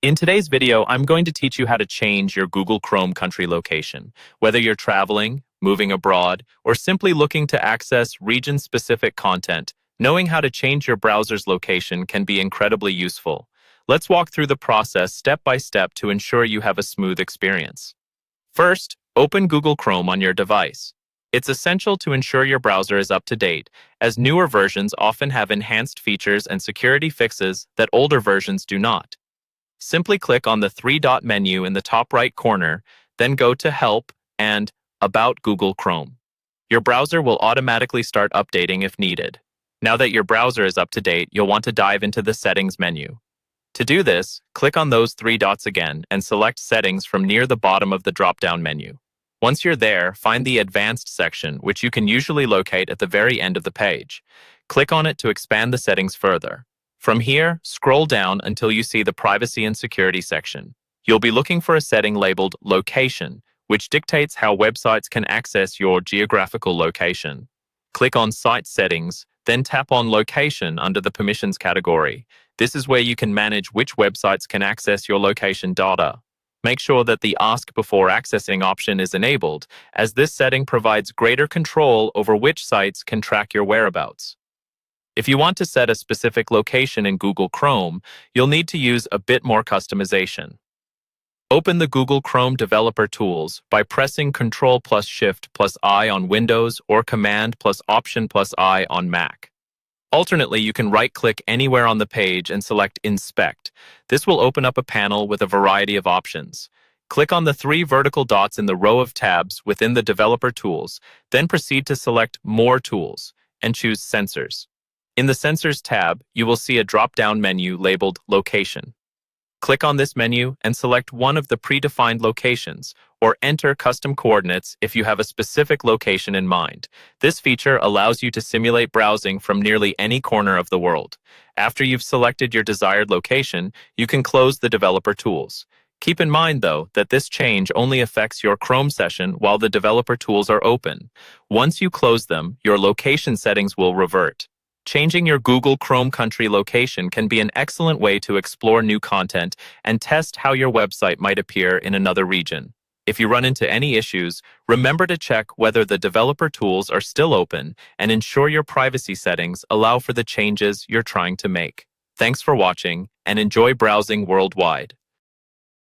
In today's video, I'm going to teach you how to change your Google Chrome country location. Whether you're traveling, moving abroad, or simply looking to access region-specific content, knowing how to change your browser's location can be incredibly useful. Let's walk through the process step by step to ensure you have a smooth experience. First, open Google Chrome on your device. It's essential to ensure your browser is up to date, as newer versions often have enhanced features and security fixes that older versions do not. Simply click on the three-dot menu in the top right corner, then go to Help and About Google Chrome. Your browser will automatically start updating if needed. Now that your browser is up to date, you'll want to dive into the Settings menu. To do this, click on those three dots again and select Settings from near the bottom of the drop-down menu. Once you're there, find the Advanced section, which you can usually locate at the very end of the page. Click on it to expand the settings further. From here, scroll down until you see the Privacy and Security section. You'll be looking for a setting labeled Location, which dictates how websites can access your geographical location. Click on Site Settings, then tap on Location under the Permissions category. This is where you can manage which websites can access your location data. Make sure that the Ask Before Accessing option is enabled, as this setting provides greater control over which sites can track your whereabouts. If you want to set a specific location in Google Chrome, you'll need to use a bit more customization. Open the Google Chrome Developer Tools by pressing Ctrl+Shift+I on Windows or Command+Option+I on Mac. Alternately, you can right-click anywhere on the page and select Inspect. This will open up a panel with a variety of options. Click on the three vertical dots in the row of tabs within the Developer Tools, then proceed to select More Tools and choose Sensors. In the Sensors tab, you will see a drop-down menu labeled Location. Click on this menu and select one of the predefined locations, or enter custom coordinates if you have a specific location in mind. This feature allows you to simulate browsing from nearly any corner of the world. After you've selected your desired location, you can close the Developer Tools. Keep in mind, though, that this change only affects your Chrome session while the Developer Tools are open. Once you close them, your location settings will revert. Changing your Google Chrome country location can be an excellent way to explore new content and test how your website might appear in another region. If you run into any issues, remember to check whether the Developer Tools are still open and ensure your privacy settings allow for the changes you're trying to make. Thanks for watching, and enjoy browsing worldwide.